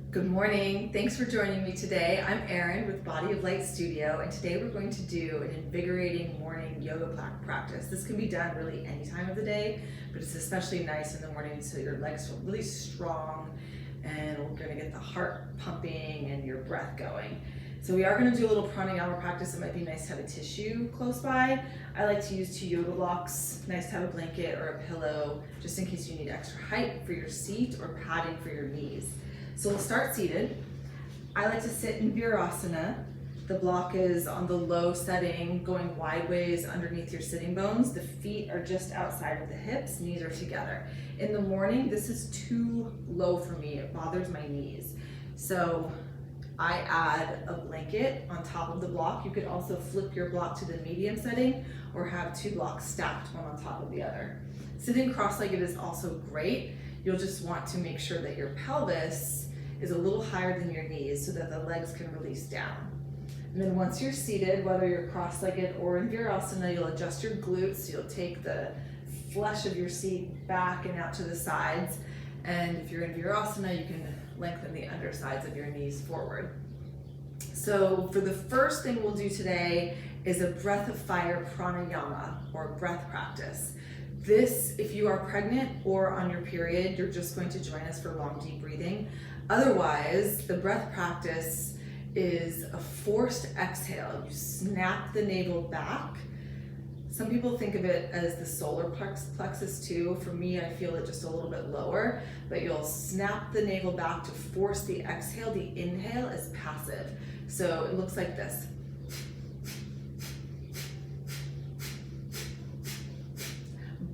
Good morning. Thanks for joining me today. I'm Erin with Body of Light Studio, and today we're going to do an invigorating morning yoga practice. This can be done really any time of the day, but it's especially nice in the morning so your legs feel really strong and we're going to get the heart pumping and your breath going. So we are going to do a little pranayama practice. It might be nice to have a tissue close by. I like to use 2 yoga blocks. Nice to have a blanket or a pillow just in case you need extra height for your seat or padding for your knees. So we'll start seated. I like to sit in Virasana. The block is on the low setting, going wide ways underneath your sitting bones. The feet are just outside of the hips, knees are together. In the morning, this is too low for me. It bothers my knees. So I add a blanket on top of the block. You could also flip your block to the medium setting or have 2 blocks stacked, one on top of the other. Sitting cross-legged is also great. You'll just want to make sure that your pelvis is a little higher than your knees so that the legs can release down. And then once you're seated, whether you're cross-legged or in Virasana, you'll adjust your glutes. You'll take the flesh of your seat back and out to the sides. And if you're in Virasana, you can lengthen the undersides of your knees forward. So for the first thing we'll do today is a breath of fire pranayama, or breath practice. This, if you are pregnant or on your period, you're just going to join us for long, deep breathing. Otherwise, the breath practice is a forced exhale. You snap the navel back. Some people think of it as the solar plexus too. For me, I feel it just a little bit lower, but you'll snap the navel back to force the exhale. The inhale is passive. So it looks like this.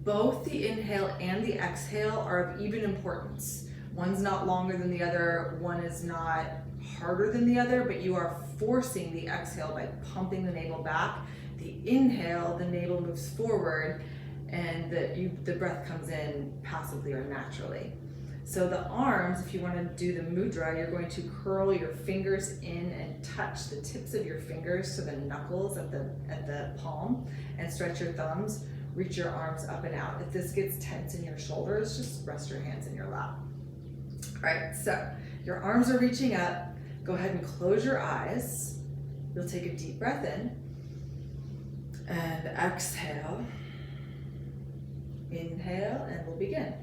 Both the inhale and the exhale are of even importance. One's not longer than the other, one is not harder than the other, but you are forcing the exhale by pumping the navel back. The inhale, the navel moves forward and the breath comes in passively or naturally. So the arms, if you want to do the mudra, you're going to curl your fingers in and touch the tips of your fingers to the knuckles at the palm and stretch your thumbs. Reach your arms up and out. If this gets tense in your shoulders, just rest your hands in your lap. All right, so your arms are reaching up. Go ahead and close your eyes. You'll take a deep breath in and exhale. Inhale, and we'll begin.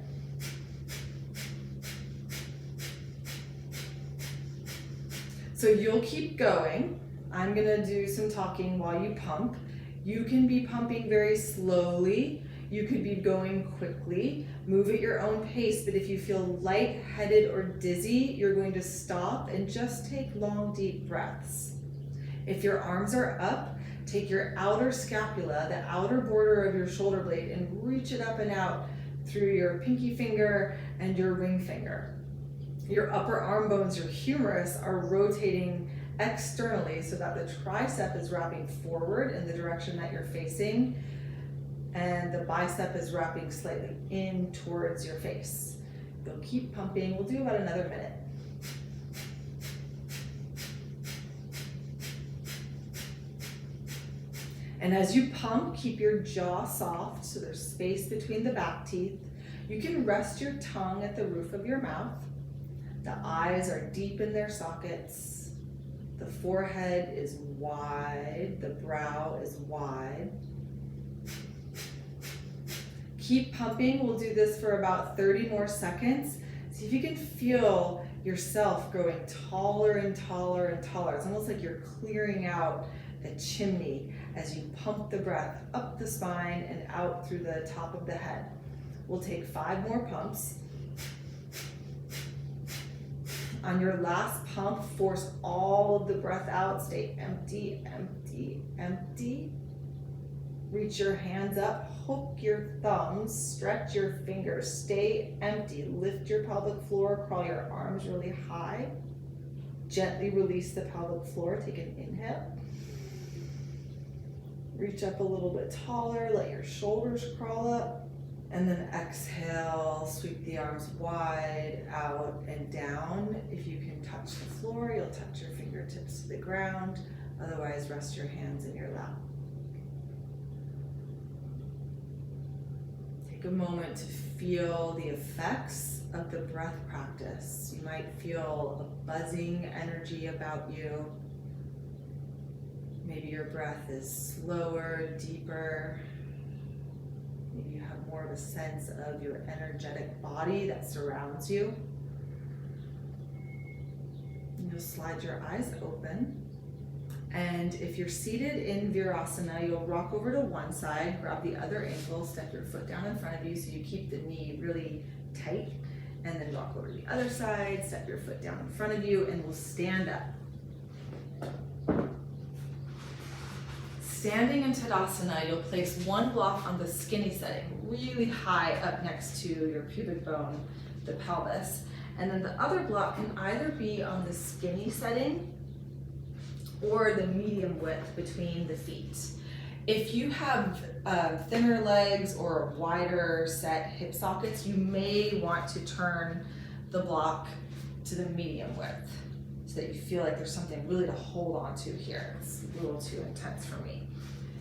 So you'll keep going. I'm gonna do some talking while you pump. You can be pumping very slowly. You could be going quickly. Move at your own pace, but if you feel lightheaded or dizzy, you're going to stop and just take long, deep breaths. If your arms are up, take your outer scapula, the outer border of your shoulder blade, and reach it up and out through your pinky finger and your ring finger. Your upper arm bones, your humerus, are rotating externally so that the tricep is wrapping forward in the direction that you're facing, and the bicep is wrapping slightly in towards your face. You'll keep pumping. We'll do about another minute. And as you pump, keep your jaw soft so there's space between the back teeth. You can rest your tongue at the roof of your mouth. The eyes are deep in their sockets. The forehead is wide. The brow is wide. Keep pumping. We'll do this for about 30 more seconds. See if you can feel yourself growing taller and taller and taller. It's almost like you're clearing out a chimney as you pump the breath up the spine and out through the top of the head. We'll take 5 more pumps. On your last pump, force all of the breath out. Stay empty, empty, empty. Reach your hands up, hook your thumbs, stretch your fingers, stay empty. Lift your pelvic floor, crawl your arms really high. Gently release the pelvic floor, take an inhale. Reach up a little bit taller, let your shoulders crawl up. And then exhale, sweep the arms wide, out and down. If you can touch the floor, you'll touch your fingertips to the ground. Otherwise, rest your hands in your lap. Take Take a moment to feel the effects of the breath practice. You might feel a buzzing energy about you. Maybe your breath is slower, deeper. Maybe you have more of a sense of your energetic body that surrounds you. And you'll slide your eyes open. And if you're seated in Virasana, you'll rock over to one side, grab the other ankle, step your foot down in front of you so you keep the knee really tight, and then rock over to the other side, step your foot down in front of you, and we'll stand up. Standing in Tadasana, you'll place one block on the skinny setting, really high up next to your pubic bone, the pelvis, and then the other block can either be on the skinny setting or the medium width between the feet. If you have thinner legs or wider set hip sockets, you may want to turn the block to the medium width so that you feel like there's something really to hold on to here. It's a little too intense for me.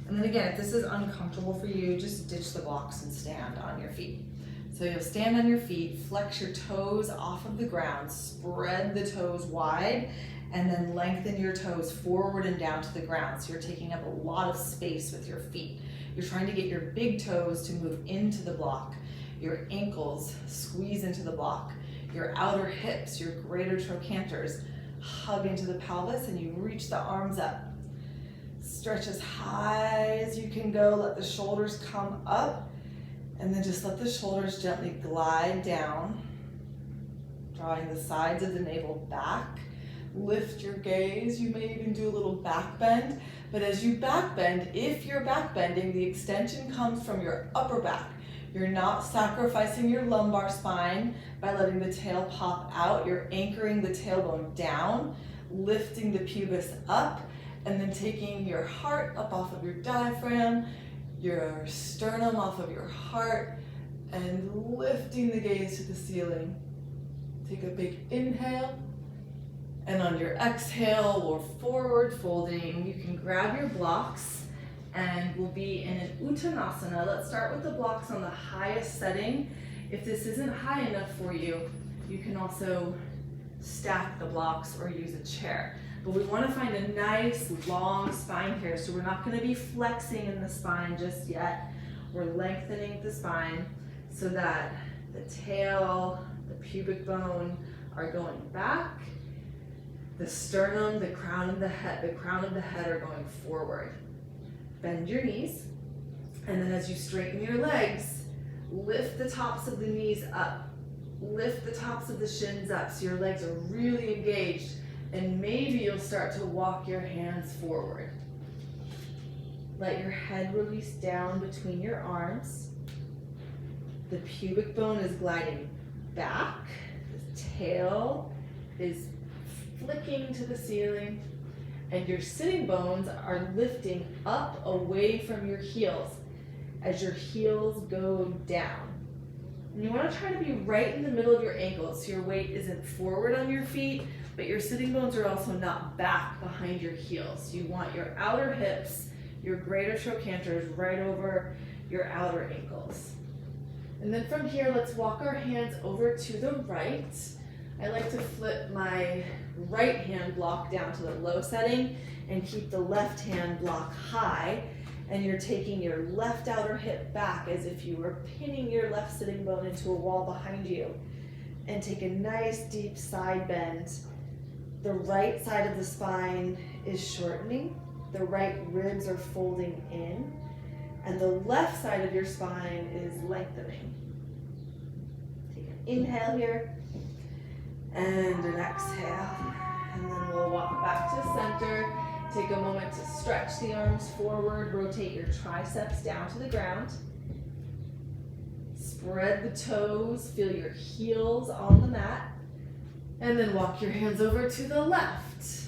And then again, if this is uncomfortable for you, just ditch the blocks and stand on your feet. So you'll stand on your feet, flex your toes off of the ground, spread the toes wide, and then lengthen your toes forward and down to the ground. So you're taking up a lot of space with your feet. You're trying to get your big toes to move into the block. Your ankles squeeze into the block. Your outer hips, your greater trochanters, hug into the pelvis, and you reach the arms up. Stretch as high as you can go. Let the shoulders come up, and then just let the shoulders gently glide down, drawing the sides of the navel back. Lift your gaze. You may even do a little back bend, but as you back bend, if you're back bending, the extension comes from your upper back. You're not sacrificing your lumbar spine by letting the tail pop out. You're anchoring the tailbone down, lifting the pubis up, and then taking your heart up off of your diaphragm, your sternum off of your heart, and lifting the gaze to the ceiling. Take a big inhale, and on your exhale or forward folding, you can grab your blocks and we'll be in an Uttanasana. Let's start with the blocks on the highest setting. If this isn't high enough for you, you can also stack the blocks or use a chair. But we want to find a nice long spine here, so we're not going to be flexing in the spine just yet. We're lengthening the spine so that the tail, the pubic bone are going back. The sternum, the crown of the head are going forward. Bend your knees, and then as you straighten your legs, lift the tops of the knees up. Lift the tops of the shins up so your legs are really engaged, and maybe you'll start to walk your hands forward. Let your head release down between your arms. The pubic bone is gliding back. The tail is flicking to the ceiling, and your sitting bones are lifting up away from your heels as your heels go down. And you want to try to be right in the middle of your ankles so your weight isn't forward on your feet, but your sitting bones are also not back behind your heels. You want your outer hips, your greater trochanters right over your outer ankles. And then from here, let's walk our hands over to the right. I like to flip my right hand block down to the low setting and keep the left hand block high. And you're taking your left outer hip back as if you were pinning your left sitting bone into a wall behind you. And take a nice deep side bend. The right side of the spine is shortening. The right ribs are folding in. And the left side of your spine is lengthening. Take an inhale here. And an exhale. And then we'll walk back to center. Take a moment to stretch the arms forward. Rotate your triceps down to the ground. Spread the toes. Feel your heels on the mat. And then walk your hands over to the left.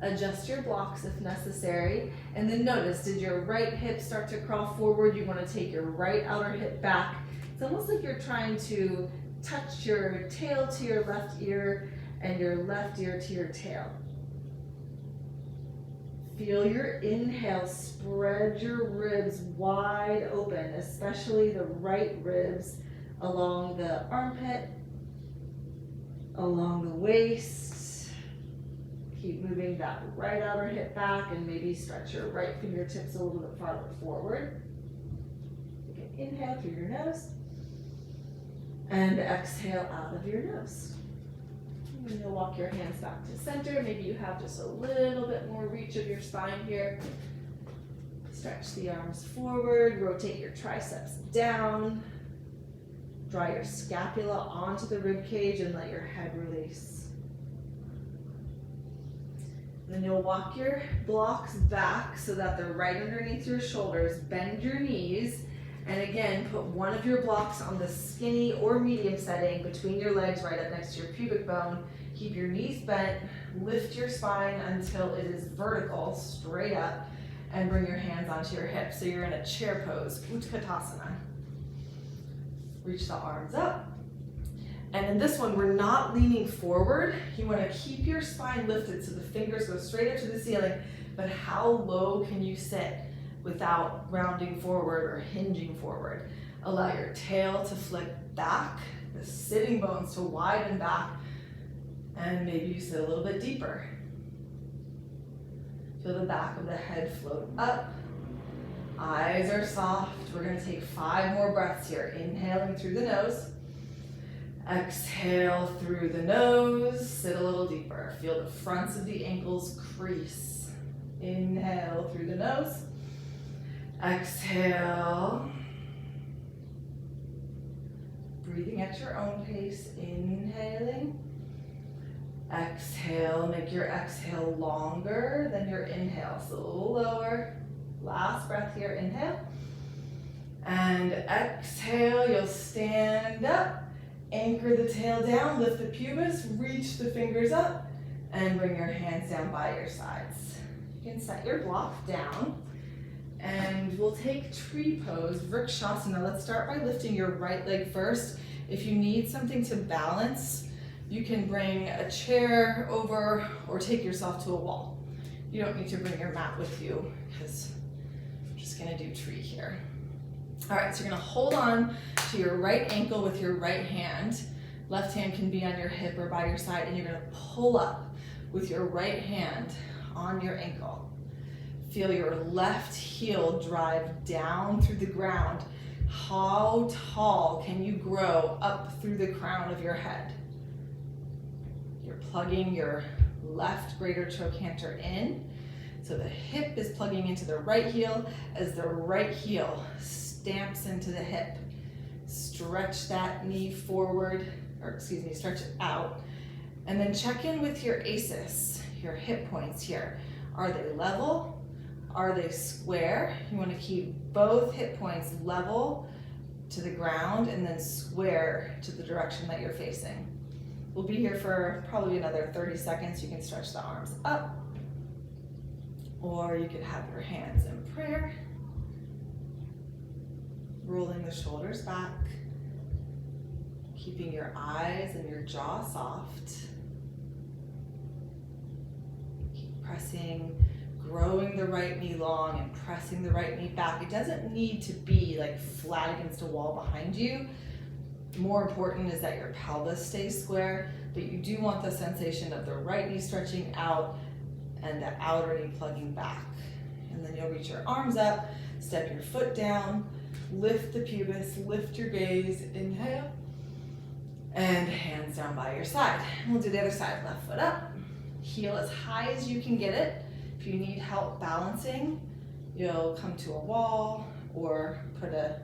Adjust your blocks if necessary. And then notice, did your right hip start to crawl forward? You want to take your right outer hip back. It's almost like you're trying to touch your tail to your left ear and your left ear to your tail. Feel your inhale, spread your ribs wide open, especially the right ribs along the armpit, along the waist. Keep moving that right outer hip back and maybe stretch your right fingertips a little bit farther forward. You can inhale through your nose and exhale out of your nose. And you'll walk your hands back to center. Maybe you have just a little bit more reach of your spine here. Stretch the arms forward, rotate your triceps down. Draw your scapula onto the rib cage and let your head release. Then you'll walk your blocks back so that they're right underneath your shoulders. Bend your knees. And again, put one of your blocks on the skinny or medium setting between your legs right up next to your pubic bone. Keep your knees bent, lift your spine until it is vertical, straight up, and bring your hands onto your hips. So you're in a chair pose, Utkatasana. Reach the arms up. And in this one, we're not leaning forward. You want to keep your spine lifted so the fingers go straight up to the ceiling, but how low can you sit without rounding forward or hinging forward? Allow your tail to flick back, the sitting bones to widen back, and maybe you sit a little bit deeper. Feel the back of the head float up. Eyes are soft. We're going to take 5 more breaths here. Inhaling through the nose. Exhale through the nose. Sit a little deeper. Feel the fronts of the ankles crease. Inhale through the nose. Exhale. Breathing at your own pace. Inhaling. Exhale. Make your exhale longer than your inhale. So a little lower. Last breath here. Inhale. And exhale. You'll stand up. Anchor the tail down. Lift the pubis. Reach the fingers up. And bring your hands down by your sides. You can set your block down. And we'll take tree pose, Vrikshasana. Let's start by lifting your right leg first. If you need something to balance, you can bring a chair over or take yourself to a wall. You don't need to bring your mat with you because I'm just gonna do tree here. All right, so you're gonna hold on to your right ankle with your right hand. Left hand can be on your hip or by your side, and you're gonna pull up with your right hand on your ankle. Feel your left heel drive down through the ground. How tall can you grow up through the crown of your head? You're plugging your left greater trochanter in. So the hip is plugging into the right heel as the right heel stamps into the hip. Stretch that knee forward, stretch it out. And then check in with your ACES, your hip points here. Are they level? Are they square? You want to keep both hip points level to the ground and then square to the direction that you're facing. We'll be here for probably another 30 seconds. You can stretch the arms up, or you could have your hands in prayer. Rolling the shoulders back, keeping your eyes and your jaw soft. Keep pressing, growing the right knee long and pressing the right knee back. It doesn't need to be like flat against a wall behind you. More important is that your pelvis stays square, but you do want the sensation of the right knee stretching out and the outer knee plugging back. And then you'll reach your arms up, step your foot down, lift the pubis, lift your gaze, inhale, and hands down by your side. And we'll do the other side, left foot up, heel as high as you can get it. If you need help balancing, you'll come to a wall or put a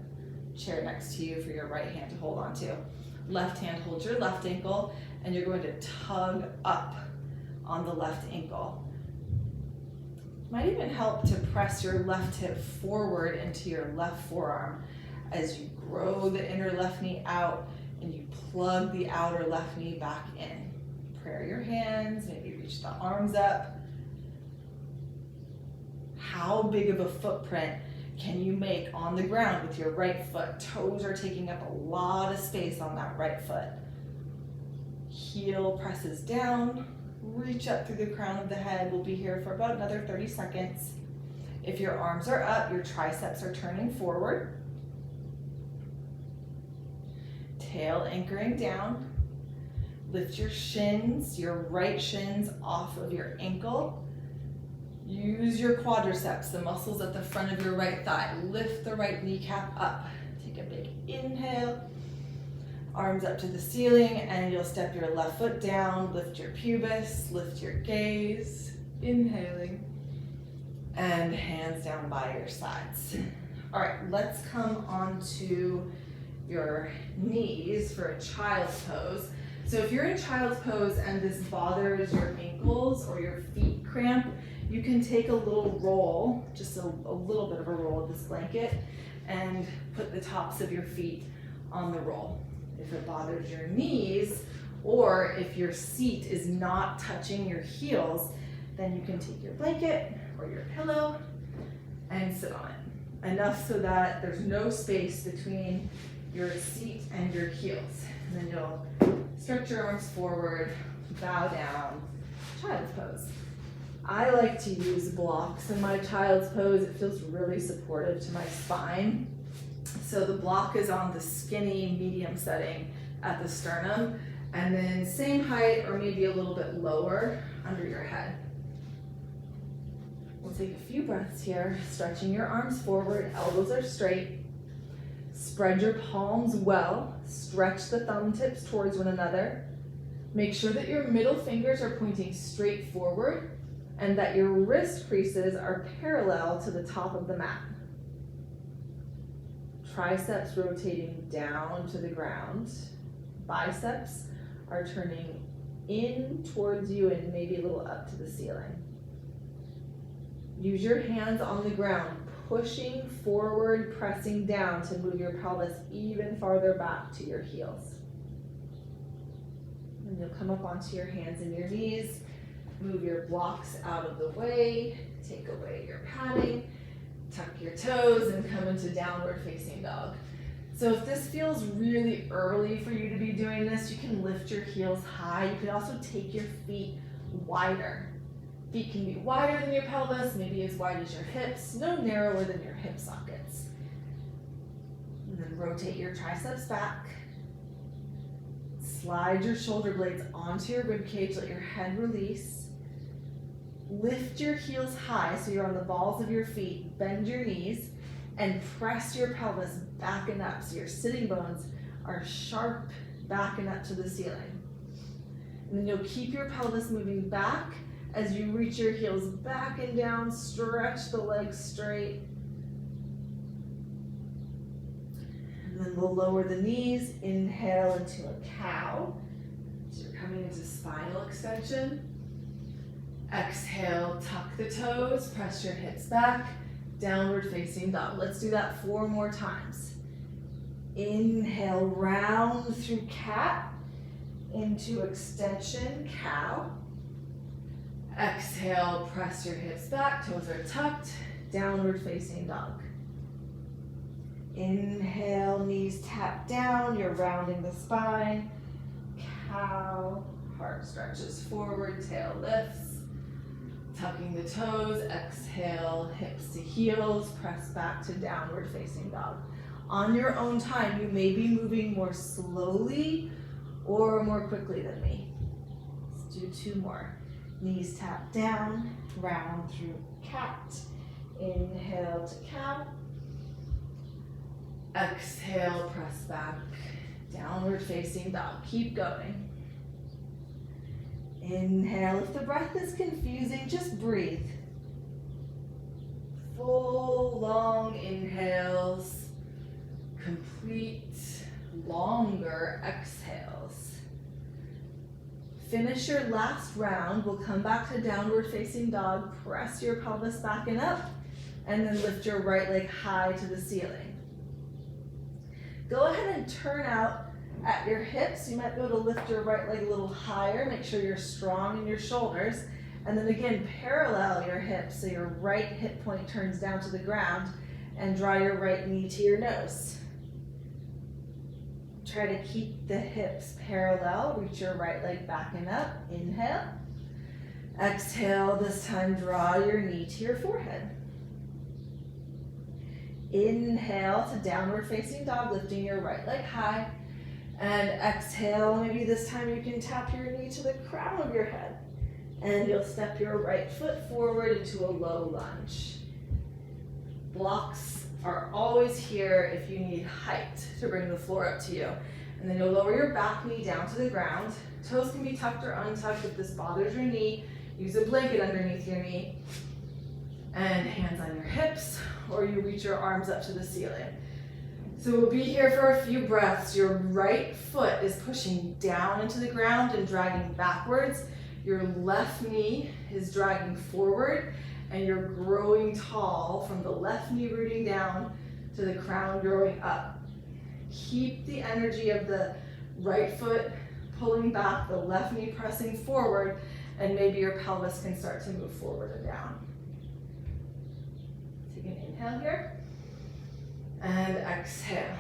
chair next to you for your right hand to hold on to. Left hand holds your left ankle, and you're going to tug up on the left ankle. Might even help to press your left hip forward into your left forearm as you grow the inner left knee out and you plug the outer left knee back in. Prayer your hands, maybe reach the arms up. How big of a footprint can you make on the ground with your right foot? Toes are taking up a lot of space on that right foot. Heel presses down, Reach up through the crown of the head. We'll be here for about another 30 seconds. If your arms are up, your triceps are turning forward. Tail anchoring down. Lift your shins, your right shins off of your ankle. Use your quadriceps, the muscles at the front of your right thigh. Lift the right kneecap up. Take a big inhale. Arms up to the ceiling, and you'll step your left foot down. Lift your pubis, lift your gaze. Inhaling. And hands down by your sides. All right, let's come onto your knees for a child's pose. So if you're in child's pose and this bothers your ankles or your feet cramp, you can take a little roll, just a little bit of a roll of this blanket, and put the tops of your feet on the roll. If it bothers your knees, or if your seat is not touching your heels, then you can take your blanket or your pillow and sit on it. Enough so that there's no space between your seat and your heels. And then you'll stretch your arms forward, bow down, child's pose. I like to use blocks in my child's pose. It feels really supportive to my spine. So the block is on the skinny medium setting at the sternum, and then same height or maybe a little bit lower under your head. We'll take a few breaths here, stretching your arms forward, elbows are straight. Spread your palms well, stretch the thumb tips towards one another. Make sure that your middle fingers are pointing straight forward and that your wrist creases are parallel to the top of the mat. Triceps rotating down to the ground. Biceps are turning in towards you and maybe a little up to the ceiling. Use your hands on the ground, pushing forward, pressing down to move your pelvis even farther back to your heels. And you'll come up onto your hands and your knees, move your blocks out of the way, take away your padding, tuck your toes, and come into downward facing dog. So if this feels really early for you to be doing this, you can lift your heels high. You can also take your feet wider. Feet can be wider than your pelvis, maybe as wide as your hips, no narrower than your hip sockets. And then rotate your triceps back. Slide your shoulder blades onto your rib cage, let your head release. Lift your heels high so you're on the balls of your feet, bend your knees, and press your pelvis back and up so your sitting bones are sharp back and up to the ceiling. And then you'll keep your pelvis moving back as you reach your heels back and down, stretch the legs straight. And then we'll lower the knees, inhale into a cow. So you're coming into spinal extension. Exhale, tuck the toes, press your hips back, downward facing dog. Let's do that 4 more times. Inhale, round through cat, into extension, cow. Exhale, press your hips back, toes are tucked, downward facing dog. Inhale, knees tap down, you're rounding the spine. Cow, heart stretches forward, tail lifts. Tucking the toes, exhale, hips to heels, press back to downward facing dog. On your own time, you may be moving more slowly or more quickly than me. Let's do 2 more. Knees tap down, round through cat. Inhale to cow. Exhale, press back, downward facing dog. Keep going. Inhale, if the breath is confusing, just breathe. Full, long inhales, complete, longer exhales. Finish your last round. We'll come back to downward facing dog, press your pelvis back and up, and then lift your right leg high to the ceiling. Go ahead and turn out at your hips. You might be able to lift your right leg a little higher. Make sure you're strong in your shoulders. And then again, parallel your hips so your right hip point turns down to the ground, and draw your right knee to your nose. Try to keep the hips parallel. Reach your right leg back and up. Inhale. Exhale, this time draw your knee to your forehead. Inhale to downward facing dog, lifting your right leg high. And exhale, maybe this time you can tap your knee to the crown of your head. And you'll step your right foot forward into a low lunge. Blocks are always here if you need height to bring the floor up to you. And then you'll lower your back knee down to the ground. Toes can be tucked or untucked if this bothers your knee. Use a blanket underneath your knee. And hands on your hips, or you reach your arms up to the ceiling. So we'll be here for a few breaths. Your right foot is pushing down into the ground and dragging backwards. Your left knee is dragging forward, and you're growing tall from the left knee rooting down to the crown growing up. Keep the energy of the right foot pulling back, the left knee pressing forward, and maybe your pelvis can start to move forward and down. Take an inhale here. And exhale.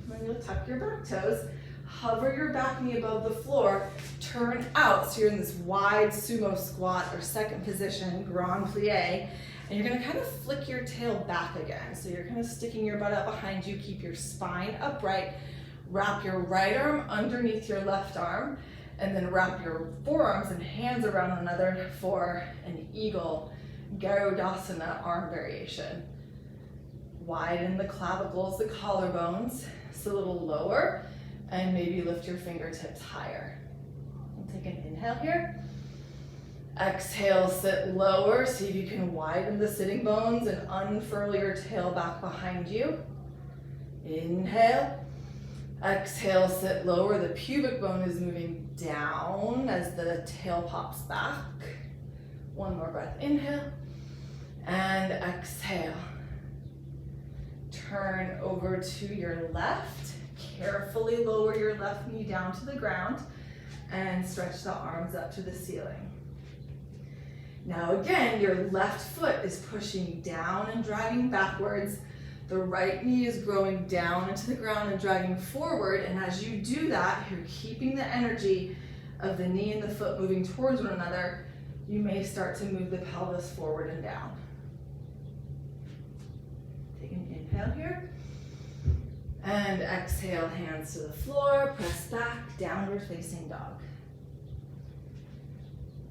Then you'll tuck your back toes, hover your back knee above the floor, turn out so you're in this wide sumo squat or second position, grand plie, and you're gonna kind of flick your tail back again. So you're kind of sticking your butt out behind you, keep your spine upright, wrap your right arm underneath your left arm, and then wrap your forearms and hands around one another for an eagle Garudasana arm variation. Widen the clavicles, the collarbones, just a little lower, and maybe lift your fingertips higher. We'll take an inhale here. Exhale, sit lower. See if you can widen the sitting bones and unfurl your tail back behind you. Inhale. Exhale, sit lower. The pubic bone is moving down as the tail pops back. One more breath. Inhale. And exhale. Turn over to your left. Carefully lower your left knee down to the ground and stretch the arms up to the ceiling. Now again, your left foot is pushing down and dragging backwards. The right knee is growing down into the ground and dragging forward. And as you do that, you're keeping the energy of the knee and the foot moving towards one another. You may start to move the pelvis forward and down. Take an inhale here. And exhale, hands to the floor, press back, downward facing dog.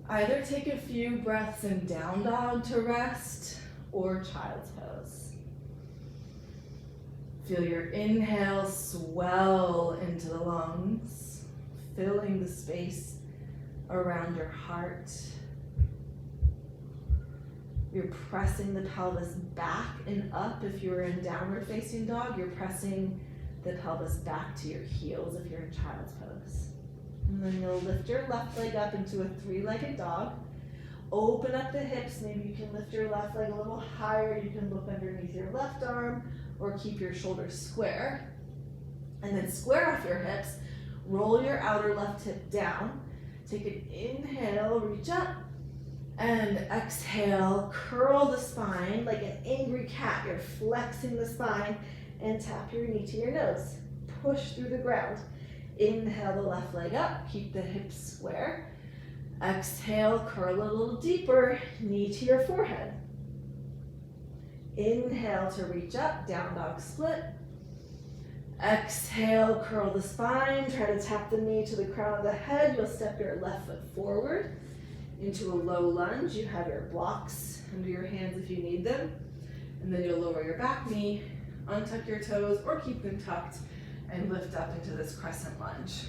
Either take a few breaths in down dog to rest or child's pose. Feel your inhale swell into the lungs, filling the space around your heart. You're pressing the pelvis back and up. If you're in downward facing dog, you're pressing the pelvis back to your heels if you're in child's pose. And then you'll lift your left leg up into a three-legged dog. Open up the hips. Maybe you can lift your left leg a little higher. You can look underneath your left arm or keep your shoulders square. And then square off your hips. Roll your outer left hip down. Take an inhale, reach up. And exhale, curl the spine like an angry cat. You're flexing the spine and tap your knee to your nose. Push through the ground. Inhale the left leg up, keep the hips square. Exhale, curl a little deeper, knee to your forehead. Inhale to reach up, down dog split. Exhale, curl the spine, try to tap the knee to the crown of the head. You'll step your left foot forward into a low lunge. You have your blocks under your hands if you need them. And then you'll lower your back knee, untuck your toes or keep them tucked and lift up into this crescent lunge.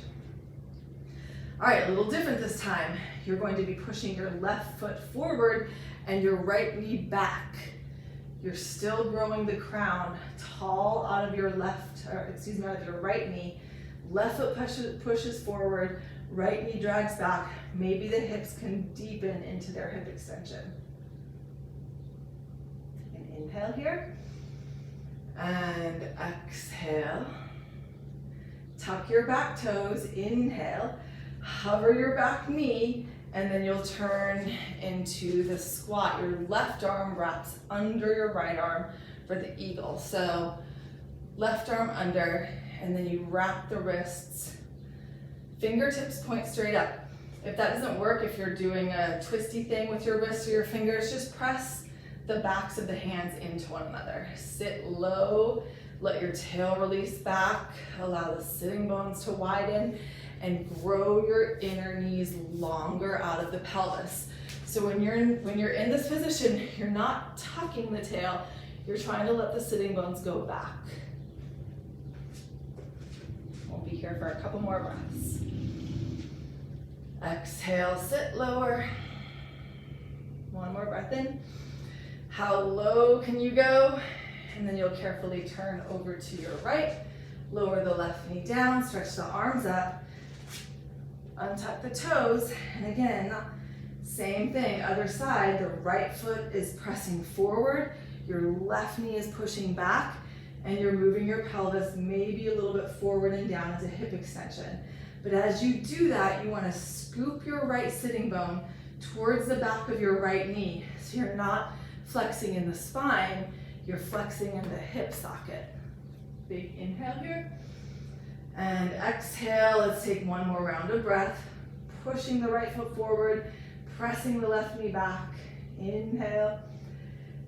All right, a little different this time. You're going to be pushing your left foot forward and your right knee back. You're still growing the crown tall out of your out of your right knee. Left foot pushes forward, right knee drags back. Maybe the hips can deepen into their hip extension. Take an inhale here. And exhale. Tuck your back toes, inhale. Hover your back knee, and then you'll turn into the squat. Your left arm wraps under your right arm for the eagle. So left arm under, and then you wrap the wrists. Fingertips point straight up. If that doesn't work, if you're doing a twisty thing with your wrists or your fingers, just press the backs of the hands into one another. Sit low, let your tail release back, allow the sitting bones to widen, and grow your inner knees longer out of the pelvis. So when you're in this position, you're not tucking the tail, you're trying to let the sitting bones go back. We'll be here for a couple more breaths. Exhale, sit lower. One more breath in. How low can you go? And then you'll carefully turn over to your right. Lower the left knee down, stretch the arms up. Untuck the toes, and again, same thing, other side, the right foot is pressing forward, your left knee is pushing back, and you're moving your pelvis maybe a little bit forward and down into hip extension. But as you do that, you want to scoop your right sitting bone towards the back of your right knee. So you're not flexing in the spine, you're flexing in the hip socket. Big inhale here. And exhale, let's take one more round of breath. Pushing the right foot forward, pressing the left knee back. Inhale.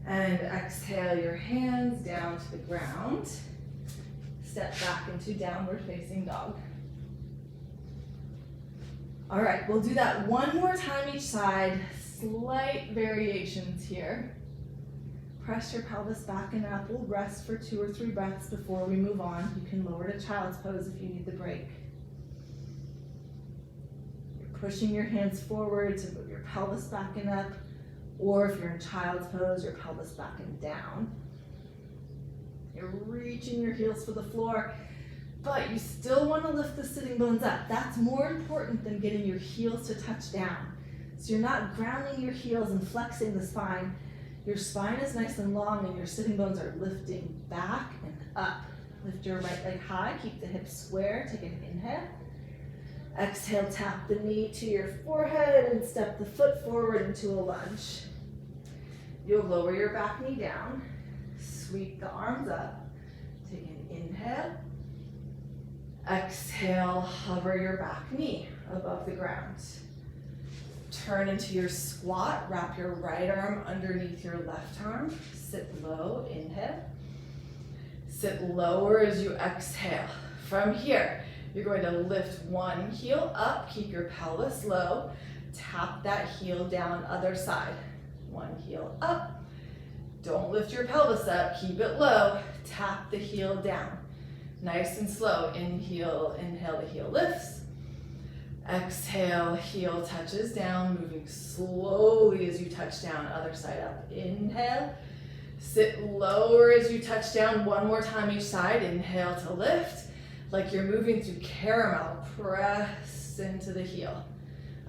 And exhale your hands down to the ground. Step back into downward facing dog. All right, we'll do that one more time each side. Slight variations here. Press your pelvis back and up. We'll rest for 2 or 3 breaths before we move on. You can lower to child's pose if you need the break. You're pushing your hands forward to move your pelvis back and up, or if you're in child's pose, your pelvis back and down. You're reaching your heels for the floor, but you still want to lift the sitting bones up. That's more important than getting your heels to touch down. So you're not grounding your heels and flexing the spine. Your spine is nice and long and your sitting bones are lifting back and up. Lift your right leg high, keep the hips square, take an inhale. Exhale, tap the knee to your forehead and step the foot forward into a lunge. You'll lower your back knee down, sweep the arms up, take an inhale. Exhale, hover your back knee above the ground. Turn into your squat, wrap your right arm underneath your left arm, sit low, inhale. Sit lower as you exhale. From here, you're going to lift one heel up, keep your pelvis low, tap that heel down other side. One heel up, don't lift your pelvis up, keep it low, tap the heel down. Nice and slow, inhale, the heel lifts. Exhale, heel touches down, moving slowly as you touch down, other side up. Inhale, sit lower as you touch down, one more time each side. Inhale to lift, like you're moving through caramel, press into the heel.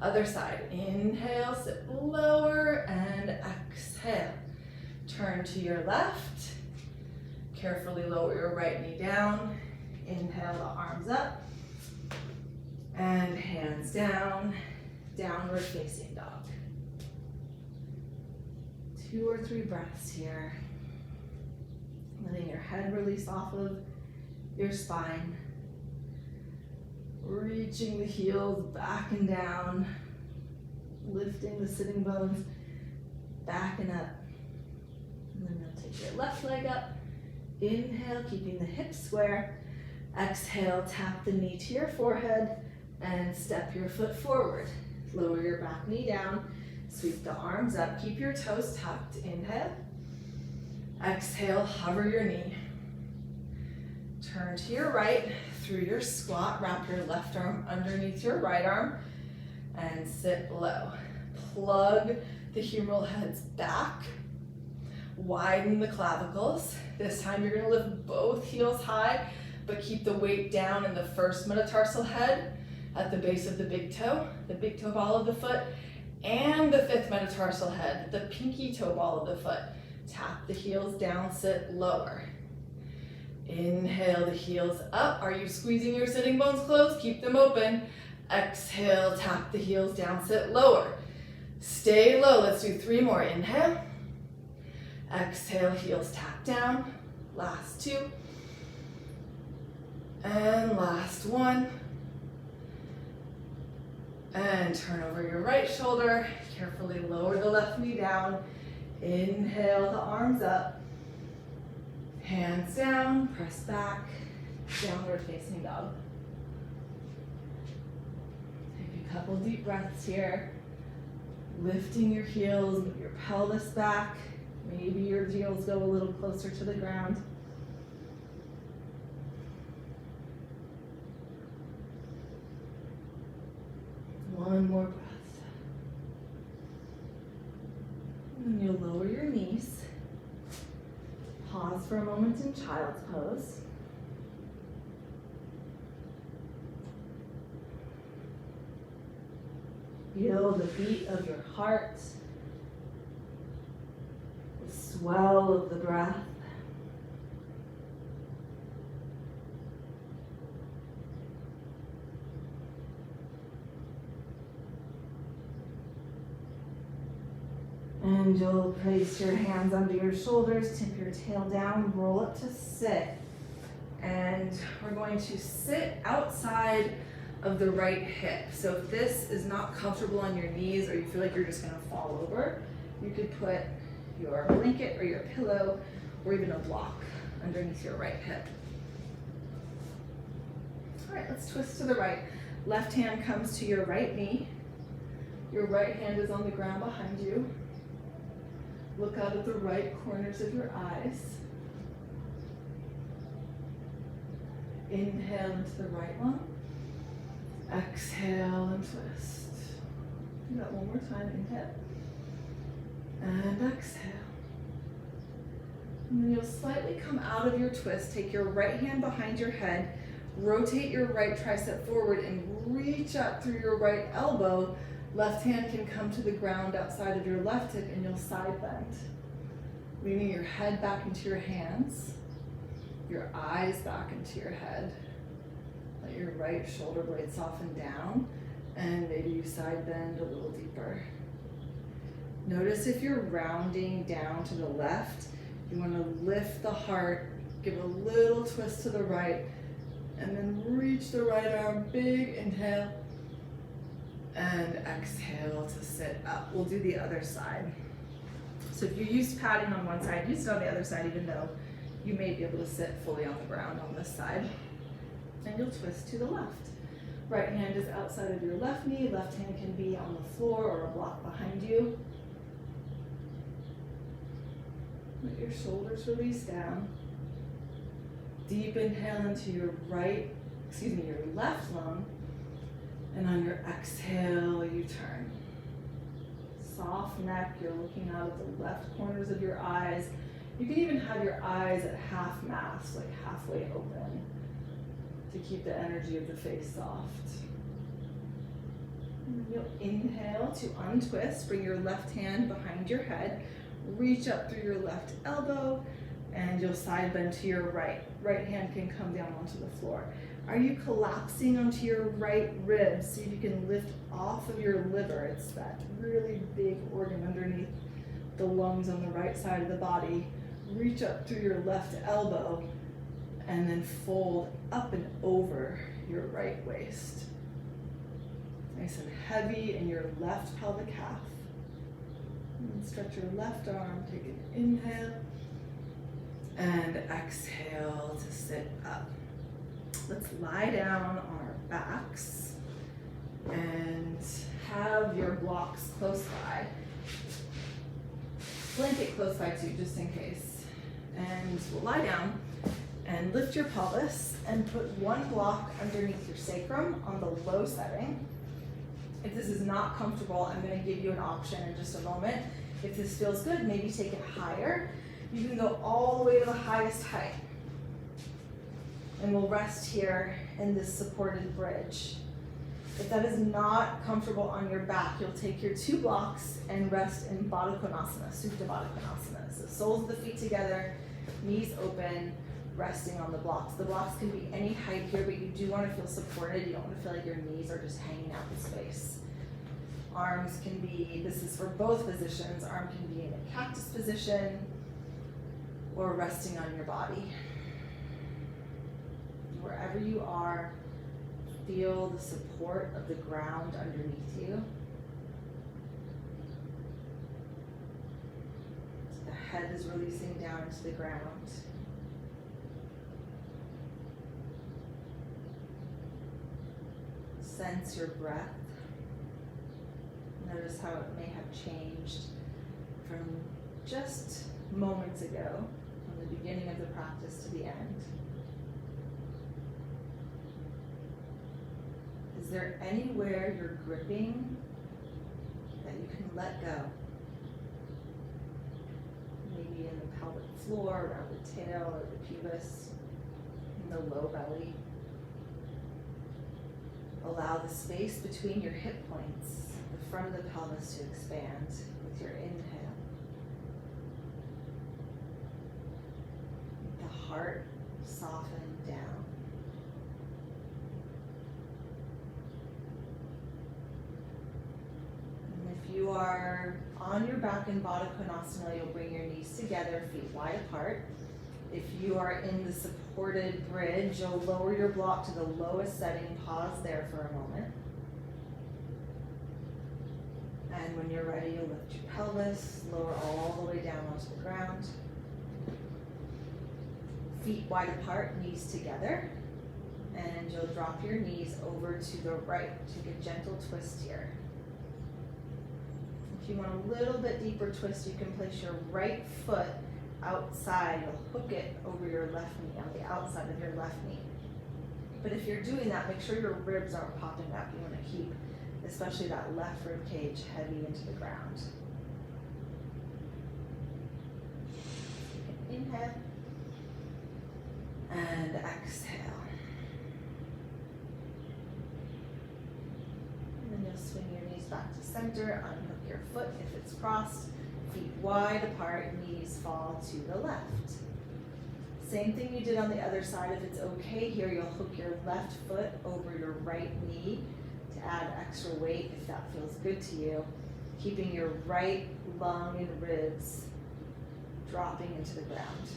Other side, inhale, sit lower, and exhale. Turn to your left, carefully lower your right knee down. Inhale, the arms up. And hands down, downward facing dog. 2 or 3 breaths here. Letting your head release off of your spine. Reaching the heels back and down. Lifting the sitting bones back and up. And then you'll take your left leg up. Inhale, keeping the hips square. Exhale, tap the knee to your forehead. And step your foot forward. Lower your back knee down. Sweep the arms up. Keep your toes tucked. Inhale. Exhale, hover your knee. Turn to your right through your squat. Wrap your left arm underneath your right arm. And sit low. Plug the humeral heads back. Widen the clavicles. This time you're going to lift both heels high, but keep the weight down in the first metatarsal head at the base of the big toe ball of the foot, and the 5th metatarsal head, the pinky toe ball of the foot. Tap the heels down, sit lower. Inhale the heels up. Are you squeezing your sitting bones closed? Keep them open. Exhale, tap the heels down, sit lower. Stay low, let's do 3 more. Inhale. Exhale, heels tap down. Last 2. And last 1. And turn over your right shoulder. Carefully lower the left knee down. Inhale the arms up. Hands down, press back. Downward facing dog. Take a couple deep breaths here. Lifting your heels, move your pelvis back. Maybe your heels go a little closer to the ground. One more breath. And you'll lower your knees. Pause for a moment in child's pose. Feel the beat of your heart, the swell of the breath. And you'll place your hands under your shoulders, tip your tail down, roll up to sit. And we're going to sit outside of the right hip. So if this is not comfortable on your knees or you feel like you're just gonna fall over, you could put your blanket or your pillow or even a block underneath your right hip. All right, let's twist to the right. Left hand comes to your right knee. Your right hand is on the ground behind you. Look out at the right corners of your eyes. Inhale into the right lung. Exhale and twist. Do that one more time. Inhale. And exhale. And then you'll slightly come out of your twist. Take your right hand behind your head. Rotate your right tricep forward and reach up through your right elbow. Left hand can come to the ground outside of your left hip and you'll side bend. Leaning your head back into your hands. Your eyes back into your head. Let your right shoulder blade soften down and maybe you side bend a little deeper. Notice if you're rounding down to the left, you want to lift the heart, give a little twist to the right, and then reach the right arm, big inhale, and exhale to sit up. We'll do the other side. So if you're used to padding on one side, use it on the other side, even though you may be able to sit fully on the ground on this side. And you'll twist to the left. Right hand is outside of your left knee, left hand can be on the floor or a block behind you. Let your shoulders release down. Deep inhale into your your left lung. And on your exhale, you turn. Soft neck, you're looking out of the left corners of your eyes. You can even have your eyes at half mast, like halfway open, to keep the energy of the face soft. And you'll inhale to untwist, bring your left hand behind your head, reach up through your left elbow, and you'll side bend to your right. Right hand can come down onto the floor. Are you collapsing onto your right rib? See if you can lift off of your liver. It's that really big organ underneath the lungs on the right side of the body. Reach up through your left elbow and then fold up and over your right waist. Nice and heavy in your left pelvic half. And stretch your left arm, take an inhale and exhale to sit up. Let's lie down on our backs and have your blocks close by. Blanket close by too, just in case. And we'll lie down and lift your pelvis and put one block underneath your sacrum on the low setting. If this is not comfortable, I'm going to give you an option in just a moment. If this feels good, maybe take it higher. You can go all the way to the highest height. And we'll rest here in this supported bridge. If that is not comfortable on your back, you'll take your 2 blocks and rest in Baddha Konasana, Supta Baddha Konasana. So soles of the feet together, knees open, resting on the blocks. The blocks can be any height here, but you do want to feel supported. You don't want to feel like your knees are just hanging out in space. Arms can be, this is for both positions, arm can be in a cactus position or resting on your body. Wherever you are, Feel the support of the ground underneath you. The head is releasing down into the ground. Sense your breath. Notice how it may have changed from just moments ago, from the beginning of the practice to the end. Is there anywhere you're gripping that you can let go? Maybe in the pelvic floor, around the tail or the pubis, in the low belly. Allow the space between your hip points, the front of the pelvis, to expand with your inhale. The heart soften down. And if you are on your back in Baddha Konasana, you'll bring your knees together, feet wide apart. If you are in the supported bridge, you'll lower your block to the lowest setting, pause there for a moment. And when you're ready, you'll lift your pelvis, lower all the way down onto the ground. Feet wide apart, knees together. And you'll drop your knees over to the right. Take a gentle twist here. If you want a little bit deeper twist, you can place your right foot outside. You'll hook it over your left knee, on the outside of your left knee. But if you're doing that, make sure your ribs aren't popping up. You want to keep, especially that left rib cage, heavy into the ground. Inhale and exhale. And then you'll swing your knees back to center, unhook your foot if it's crossed. Feet wide apart, knees fall to the left. Same thing you did on the other side. If it's okay here, you'll hook your left foot over your right knee to add extra weight if that feels good to you. Keeping your right lung and ribs dropping into the ground.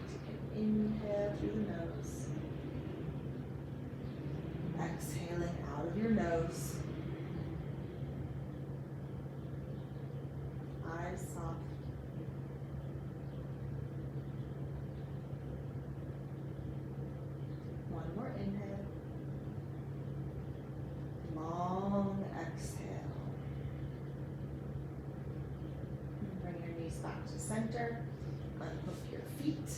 Take an inhale through the nose. Exhaling out of your nose. Eyes soft. One more inhale. Long exhale. And bring your knees back to center. Unhook your feet.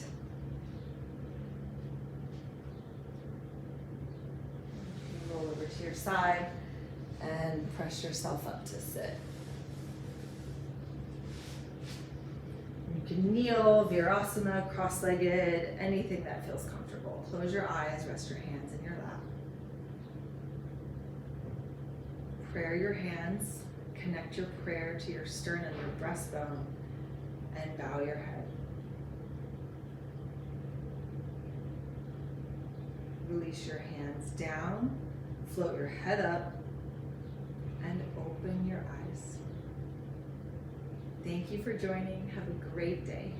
You can roll over to your side and press yourself up to sit. You can kneel, virasana, cross-legged, anything that feels comfortable. Close your eyes, rest your hands in your lap. Prayer your hands, connect your prayer to your sternum, your breastbone, and bow your head. Release your hands down, float your head up, and open your eyes. Thank you for joining. Have a great day.